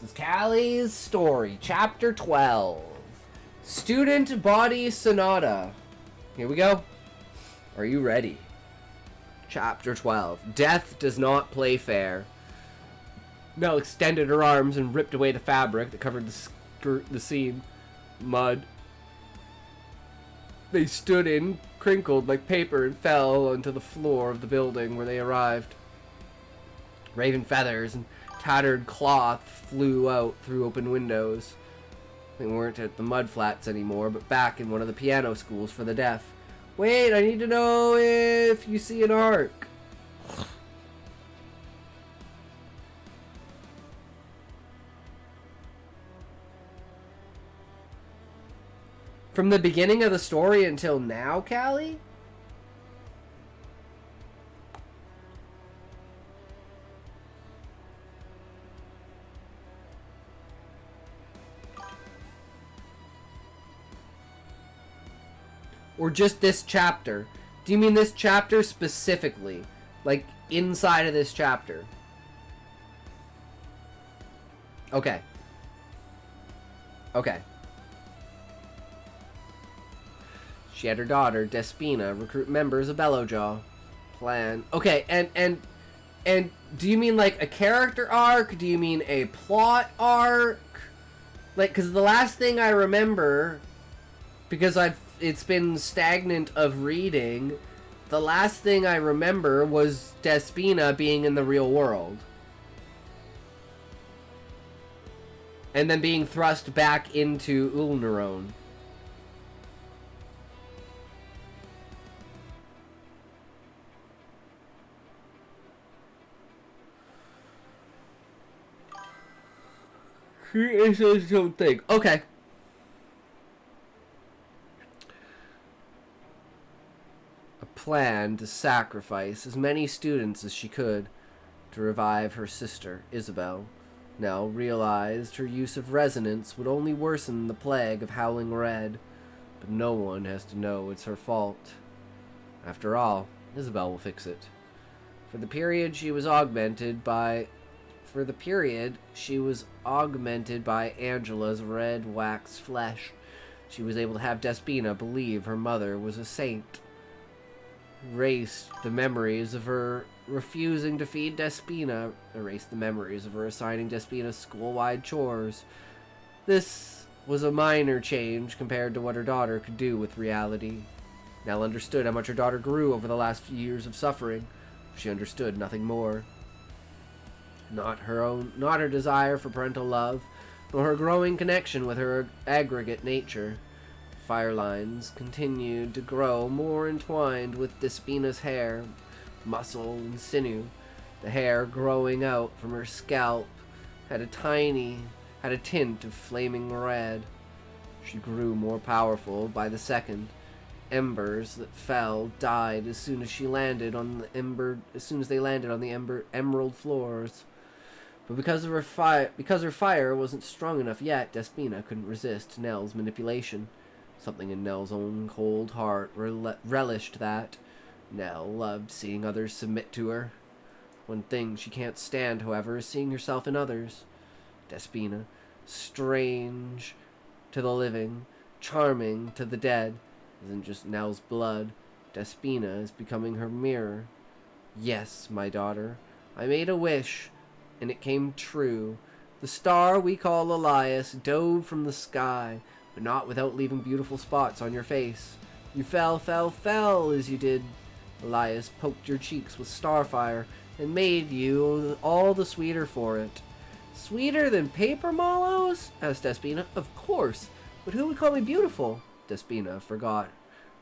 This is Calli's story, Chapter 12. Student Body Sonata. Here we go. Are you ready? Chapter 12. Death does not play fair. Nell extended her arms and ripped away the fabric that covered the seam. Mud. They stood in, crinkled like paper, and fell onto the floor of the building where they arrived. Raven feathers and tattered cloth flew out through open windows. They weren't at the mud flats anymore, but back in one of the piano schools for the deaf. Wait, I need to know if you see an arc. From the beginning of the story until now, Calli? Or just this chapter? Do you mean this chapter specifically? Like, inside of this chapter? Okay. Okay. She had her daughter, Despina, recruit members of Bellowjaw. Plan. Okay, and do you mean like a character arc? Do you mean a plot arc? Like, because the last thing I remember, because it's been stagnant of reading, the last thing I remember was Despina being in the real world. And then being thrust back into Ulnaron. It's his own thing. Okay. A plan to sacrifice as many students as she could to revive her sister, Isabel. Nell realized her use of resonance would only worsen the plague of Howling Red, but no one has to know it's her fault. After all, Isabel will fix it. For the period she was augmented by Angela's red wax flesh. She was able to have Despina believe her mother was a saint. Erased the memories of her refusing to feed Despina. Erased the memories of her assigning Despina school-wide chores. This was a minor change compared to what her daughter could do with reality. Nell understood how much her daughter grew over the last few years of suffering. She understood nothing more. Not her desire for parental love, nor her growing connection with her aggregate nature. Fire lines continued to grow more entwined with Despina's hair, muscle, and sinew. The hair growing out from her scalp had a tint of flaming red. She grew more powerful by the second. Embers that fell died as soon as they landed on the emerald floors. But because her fire wasn't strong enough yet, Despina couldn't resist Nell's manipulation. Something in Nell's own cold heart relished that. Nell loved seeing others submit to her. One thing she can't stand, however, is seeing herself in others. Despina, strange to the living, charming to the dead, isn't just Nell's blood. Despina is becoming her mirror. Yes, my daughter, I made a wish, and it came true. The star we call Elias dove from the sky, but not without leaving beautiful spots on your face. You fell as you did. Elias poked your cheeks with starfire and made you all the sweeter for it. Sweeter than paper mallows? Asked Despina. Of course, but who would call me beautiful? Despina forgot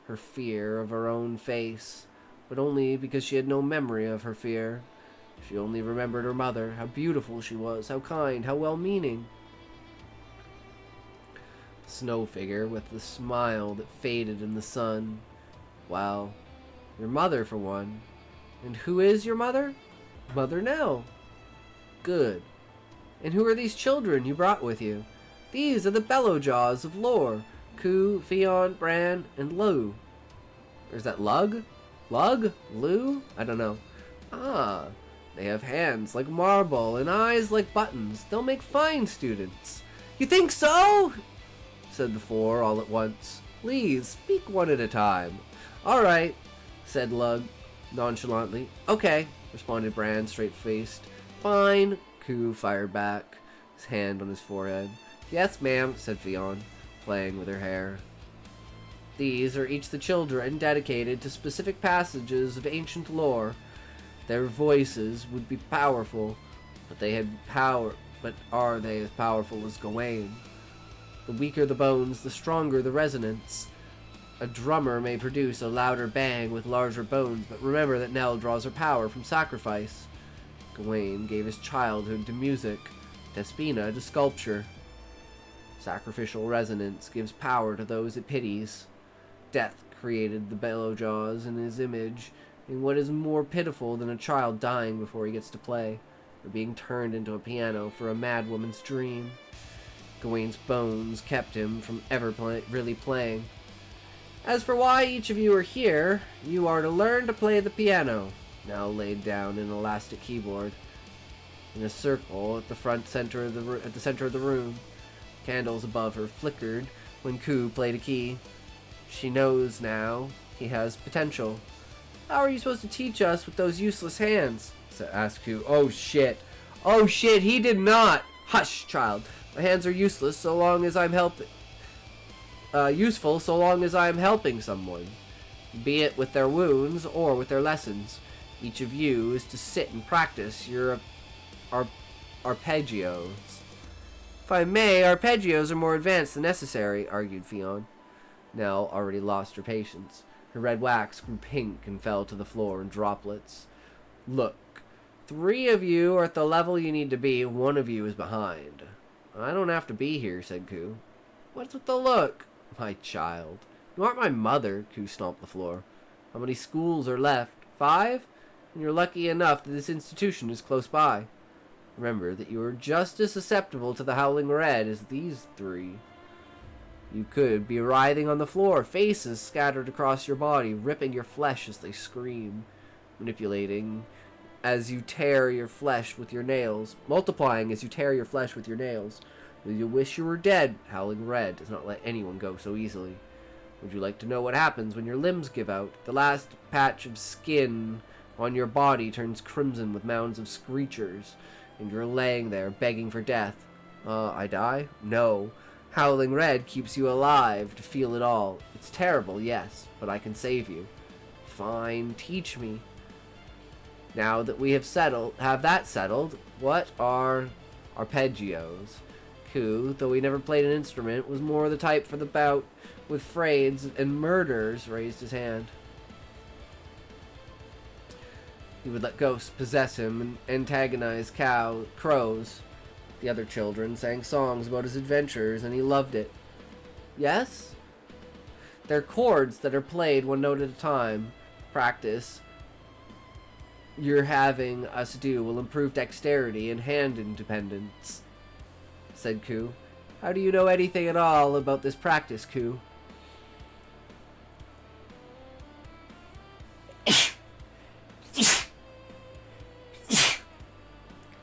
her fear of her own face, but only because she had no memory of her fear. She only remembered her mother, how beautiful she was, how kind, how well-meaning. The snow figure with the smile that faded in the sun. Well, your mother for one. And who is your mother? Mother Nell. Good. And who are these children you brought with you? These are the Bellowjaws of lore. Ku, Fion, Bran, and Lu. Or is that Lug? Lug? Lu? I don't know. Ah. They have hands like marble and eyes like buttons. They'll make fine students. You think so? Said the four all at once. Please, speak one at a time. All right, said Lug nonchalantly. Okay, responded Bran, straight-faced. Fine, Ku fired back, his hand on his forehead. Yes, ma'am, said Fionn, playing with her hair. These are each the children dedicated to specific passages of ancient lore. Their voices would be powerful, but are they as powerful as Gawain? The weaker the bones, the stronger the resonance. A drummer may produce a louder bang with larger bones, but remember that Nell draws her power from sacrifice. Gawain gave his childhood to music, Despina to sculpture. Sacrificial resonance gives power to those it pities. Death created the Bellowjaws in his image, in what is more pitiful than a child dying before he gets to play, or being turned into a piano for a mad woman's dream. Gawain's bones kept him from ever really playing. As for why each of you are here, you are to learn to play the piano. Now laid down an elastic keyboard in a circle at the center of the room. Candles above her flickered when Ku played a key. She knows now he has potential. How are you supposed to teach us with those useless hands? Asked Ku. Oh shit, he did not. Hush, child. My hands are useless so long as I'm useful so long as I am helping someone, be it with their wounds or with their lessons. Each of you is to sit and practice your arpeggios. If I may, arpeggios are more advanced than necessary, argued Fionn. Nell already lost her patience. Her red wax grew pink and fell to the floor in droplets. Look, 3 of you are at the level you need to be, 1 of you is behind. I don't have to be here, said Ku. What's with the look? My child. You aren't my mother, Ku stomped the floor. How many schools are left? 5? And you're lucky enough that this institution is close by. Remember that you are just as susceptible to the Howling Red as these 3. You could be writhing on the floor, faces scattered across your body, ripping your flesh as they scream, manipulating as you tear your flesh with your nails, multiplying as you tear your flesh with your nails. Will you wish you were dead? Howling Red does not let anyone go so easily. Would you like to know what happens when your limbs give out? The last patch of skin on your body turns crimson with mounds of screechers, and you're laying there begging for death. I die? No. Howling Red keeps you alive to feel it all. It's terrible, yes, but I can save you. Fine, teach me. Now that we have that settled, what are arpeggios? Ku, though he never played an instrument, was more the type for the bout with frayeds and murders, raised his hand. He would let ghosts possess him and antagonize crows. The other children sang songs about his adventures, and he loved it. Yes? They're chords that are played 1 note at a time. Practice you're having us do will improve dexterity and hand independence, said Ku. How do you know anything at all about this practice, Ku?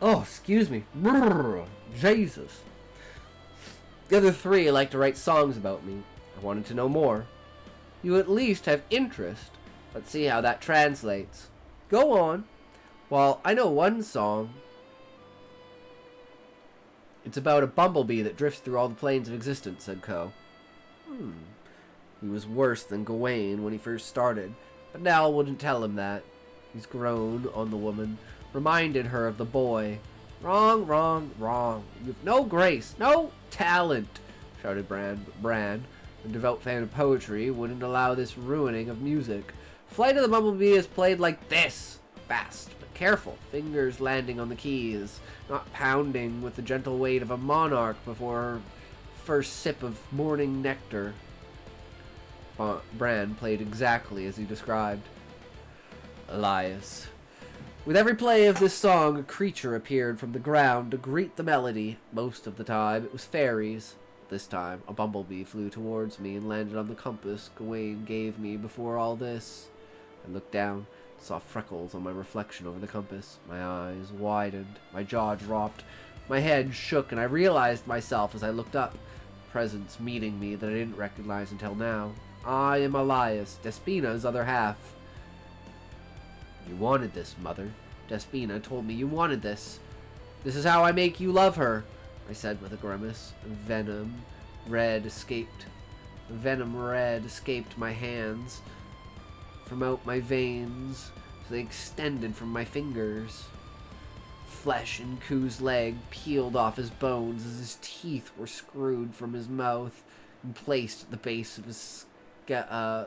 Oh, excuse me. Brrr, Jesus. The other 3 like to write songs about me. I wanted to know more. You at least have interest. Let's see how that translates. Go on. Well, I know one song. It's about a bumblebee that drifts through all the planes of existence, said Ko. He was worse than Gawain when he first started, but Nell wouldn't tell him that. He's grown on the woman, reminded her of the boy. Wrong, wrong, wrong. You've no grace, no talent, shouted Bran. A devout fan of poetry wouldn't allow this ruining of music. Flight of the Bumblebee is played like this. Fast, but careful. Fingers landing on the keys, not pounding with the gentle weight of a monarch before her first sip of morning nectar. Bran played exactly as he described. Elias. With every play of this song, a creature appeared from the ground to greet the melody. Most of the time, it was fairies. This time, a bumblebee flew towards me and landed on the compass Gawain gave me before all this. I looked down. Saw freckles on my reflection over the compass. My eyes widened. My jaw dropped. My head shook, and I realized myself as I looked up. Presence meeting me that I didn't recognize until now. I am Elias, Despina's other half. You wanted this, Mother. Despina told me you wanted this. This is how I make you love her, I said with a grimace. Venom red escaped my hands from out my veins as they extended from my fingers. Flesh in Ku's leg peeled off his bones as his teeth were screwed from his mouth and placed at the base of his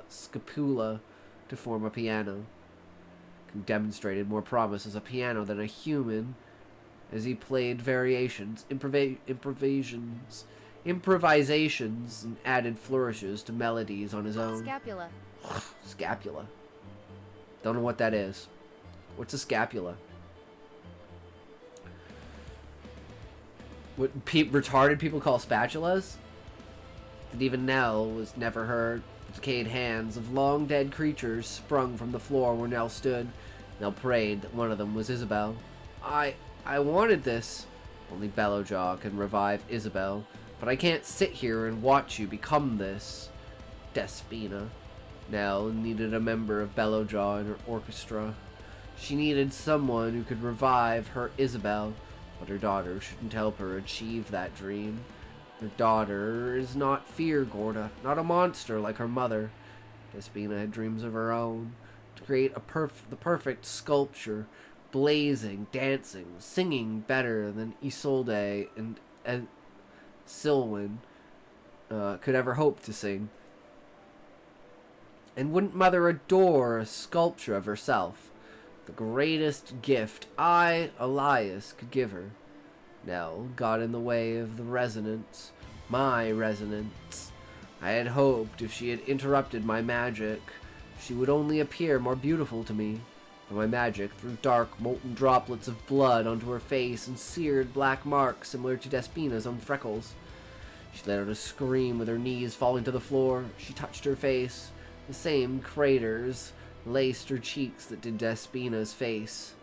scapula to form a piano. Ku demonstrated more promise as a piano than a human as he played variations, improvisations, and added flourishes to melodies on his own. Scapula. Scapula. Don't know what that is. What's a scapula? What retarded people call spatulas? That even Nell was never heard. The decayed hands of long-dead creatures sprung from the floor where Nell stood. Nell prayed that one of them was Isabel. I wanted this. Only Bellowjaw can revive Isabel. But I can't sit here and watch you become this. Despina. Nell needed a member of Bellowjaw in her orchestra. She needed someone who could revive her Isabel, but her daughter shouldn't help her achieve that dream. Her daughter is not Fear Gorda, not a monster like her mother. Despina had dreams of her own, to create the perfect sculpture, blazing, dancing, singing better than Isolde and Silwyn could ever hope to sing. And wouldn't Mother adore a sculpture of herself? The greatest gift I, Elias, could give her. Nell got in the way of the resonance, my resonance. I had hoped if she had interrupted my magic, she would only appear more beautiful to me. But my magic threw dark, molten droplets of blood onto her face and seared black marks similar to Despina's own freckles. She let out a scream with her knees falling to the floor. She touched her face. The same craters laced her cheeks that did Despina's face.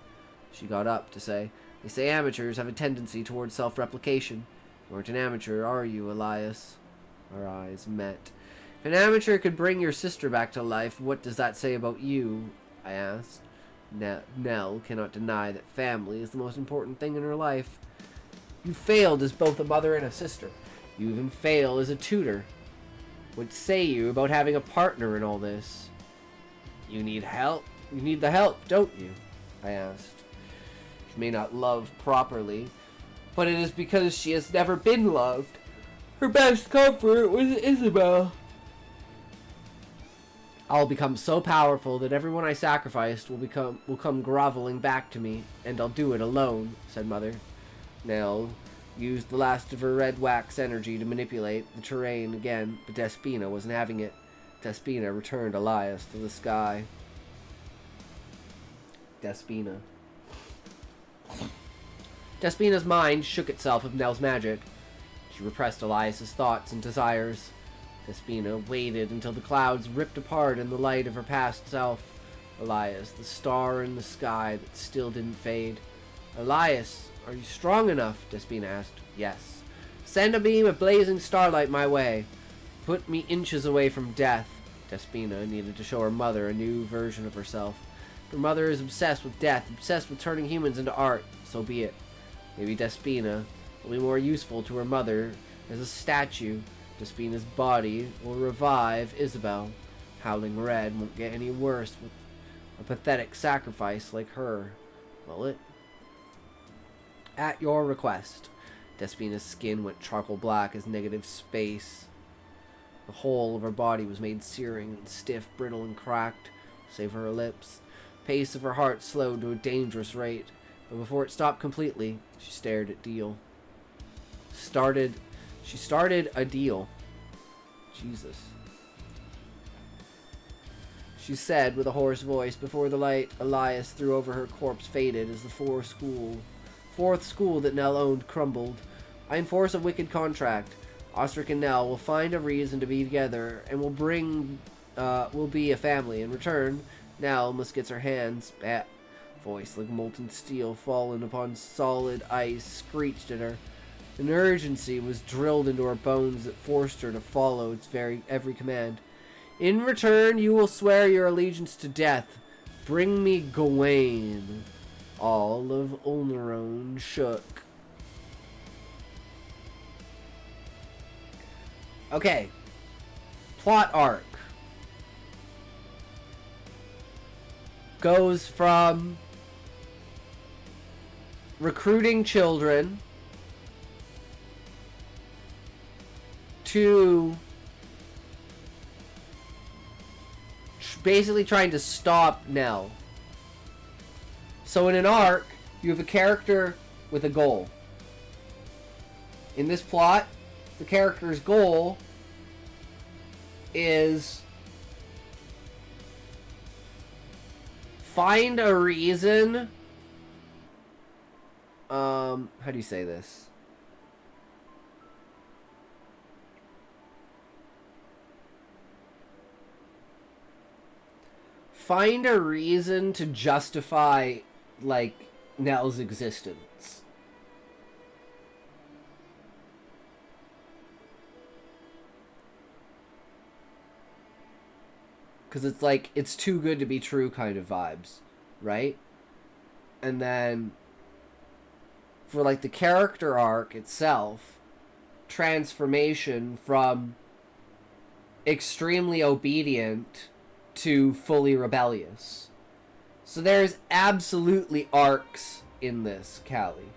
She got up to say, "They say amateurs have a tendency towards self-replication. You aren't an amateur, are you, Elias?" Our eyes met. "If an amateur could bring your sister back to life, what does that say about you?" I asked. Nell cannot deny that family is the most important thing in her life. You failed as both a mother and a sister. You even failed as a tutor. What say you about having a partner in all this? You need help. You need the help, don't you? I asked. She may not love properly, but it is because she has never been loved. Her best comfort was Isabel. I'll become so powerful that everyone I sacrificed will come groveling back to me, and I'll do it alone, said Mother. Nell used the last of her red wax energy to manipulate the terrain again, but Despina wasn't having it. Despina returned Elias to the sky. Despina's mind shook itself of Nell's magic. She repressed Elias's thoughts and desires. Despina waited until the clouds ripped apart in the light of her past self. Elias, the star in the sky that still didn't fade. Elias, are you strong enough? Despina asked. Yes. Send a beam of blazing starlight my way. Put me inches away from death. Despina needed to show her mother a new version of herself. Her mother is obsessed with death, obsessed with turning humans into art. So be it. Maybe Despina will be more useful to her mother as a statue. Despina's body will revive Isabel. Howling Red won't get any worse with a pathetic sacrifice like her, will it? At your request. Despina's skin went charcoal black as negative space. The whole of her body was made searing and stiff, brittle, and cracked, save for her lips. The pace of her heart slowed to a dangerous rate, but before it stopped completely, she stared at Deal. She started a deal. Jesus. She said with a hoarse voice before the light Elias threw over her corpse faded as the fourth school that Nell owned crumbled. I enforce a wicked contract. Ostrich and Nell will find a reason to be together and will be a family. In return, Nell almost gets her hands back. Voice like molten steel fallen upon solid ice screeched at her. An urgency was drilled into her bones that forced her to follow its every command. In return, you will swear your allegiance to death. Bring me Gawain. All of Ulnaron shook. Okay. Plot arc. Goes from recruiting children to basically trying to stop Nell. So in an arc, you have a character with a goal. In this plot, the character's goal is find a reason. How do you say this? Find a reason to justify, like, Nell's existence. Because it's like, it's too good to be true kind of vibes, right? And then, for like the character arc itself, transformation from extremely obedient to fully rebellious. So there's absolutely arcs in this, Calli.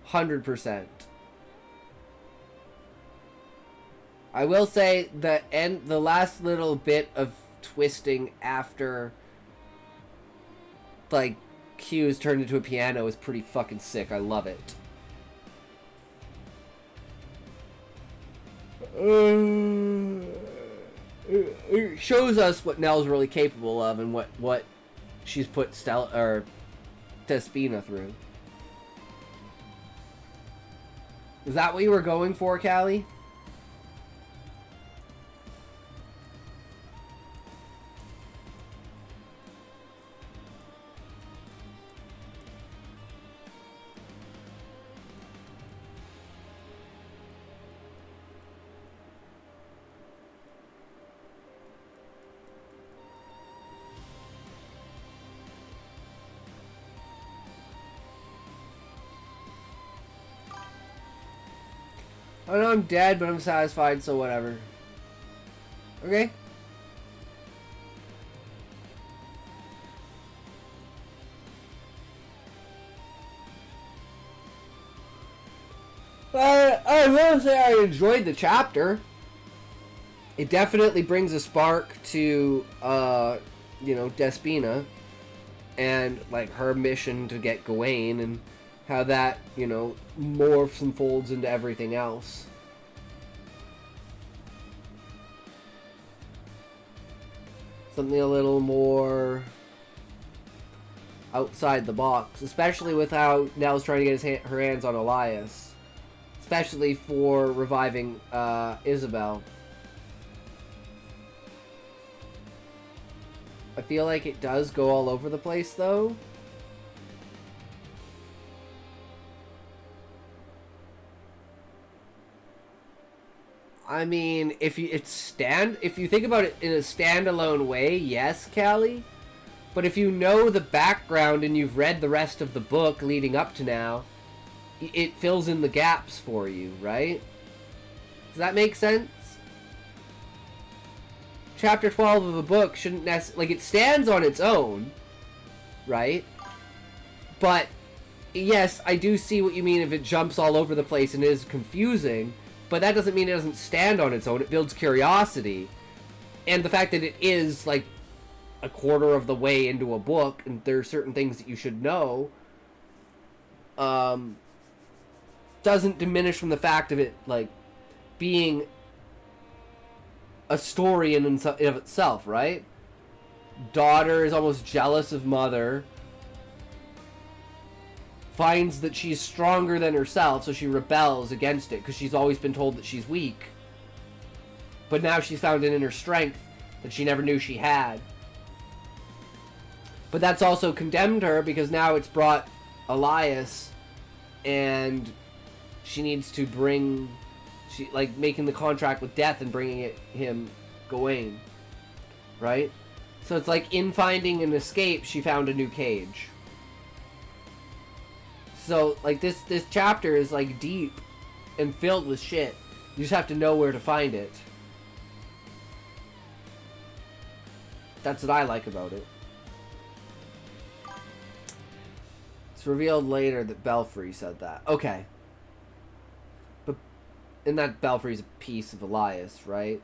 100%. I will say the last little bit of twisting after, like, Q is turned into a piano is pretty fucking sick. I love it. It shows us what Nell's really capable of and what she's put Despina through. Is that what you were going for, Calli? I know I'm dead, but I'm satisfied, so whatever. Okay? I will say I enjoyed the chapter. It definitely brings a spark to, you know, Despina. And, like, her mission to get Gawain and how that, you know, morphs and folds into everything else. Something a little more outside the box. Especially with how Nell's trying to get her hands on Elias. Especially for reviving Isabel. I feel like it does go all over the place, though. I mean, if you think about it in a standalone way, yes, Calli. But if you know the background and you've read the rest of the book leading up to now, it fills in the gaps for you, right? Does that make sense? Chapter 12 of a book shouldn't necessarily... Like, it stands on its own, right? But, yes, I do see what you mean if it jumps all over the place and is confusing. But that doesn't mean it doesn't stand on its own. It builds curiosity. And the fact that it is, like, a quarter of the way into a book, and there are certain things that you should know, doesn't diminish from the fact of it, like, being a story in of itself, right? Daughter is almost jealous of mother. Finds that she's stronger than herself, so she rebels against it, because she's always been told that she's weak. But now she's found an inner strength that she never knew she had. But that's also condemned her because now it's brought Elias, and she needs to bring, like making the contract with death and bringing him Gawain, right? So it's like in finding an escape, she found a new cage. So like this chapter is like deep and filled with shit. You just have to know where to find it. That's what I like about it. It's revealed later that Belfry said that. Okay. But, and that Belfry's a piece of Elias, right?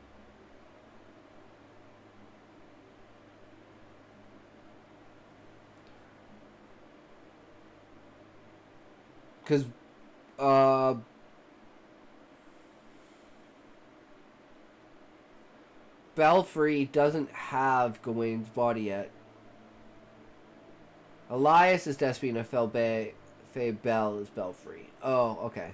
Because, Belfry doesn't have Gawain's body yet. Elias is Despina, Faye Bell is Belfry. Oh, okay.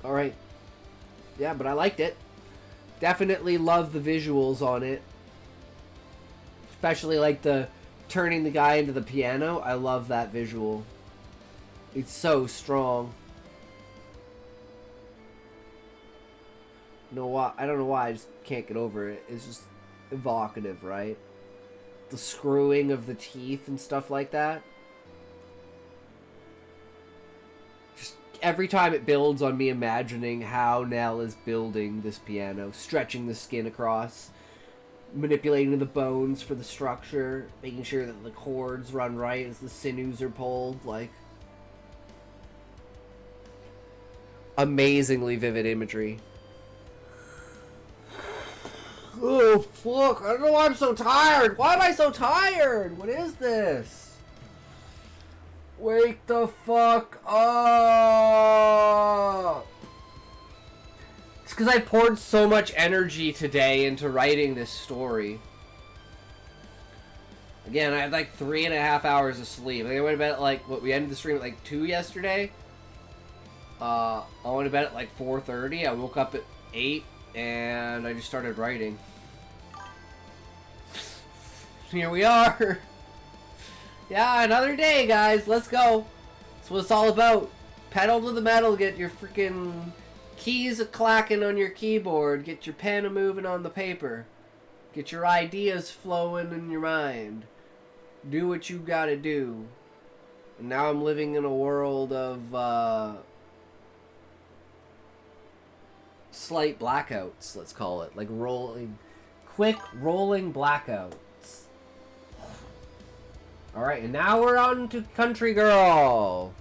Alright. Yeah, but I liked it. Definitely love the visuals on it. Especially like the turning the guy into the piano. I love that visual. It's so strong. I don't know why I just can't get over it. It's just evocative, right? The screwing of the teeth and stuff like that. Every time it builds on me imagining how Nell is building this piano, stretching the skin across, manipulating the bones for the structure, making sure that the chords run right as the sinews are pulled, like amazingly vivid imagery. Oh fuck, I don't know why I'm so tired. Why am I so tired? What is this? Wake the fuck up! It's because I poured so much energy today into writing this story. Again, I had like 3.5 hours of sleep. I think I went to bed at like, what, we ended the stream at like 2 yesterday? I went to bed at like 4:30. I woke up at 8 and I just started writing. Here we are! Yeah, another day, guys. Let's go. That's what it's all about. Pedal to the metal. Get your freaking keys a-clacking on your keyboard. Get your pen a-moving on the paper. Get your ideas flowing in your mind. Do what you gotta do. And now I'm living in a world of, slight blackouts, let's call it. Like quick rolling blackouts. Alright, and now we're on to Country Girl.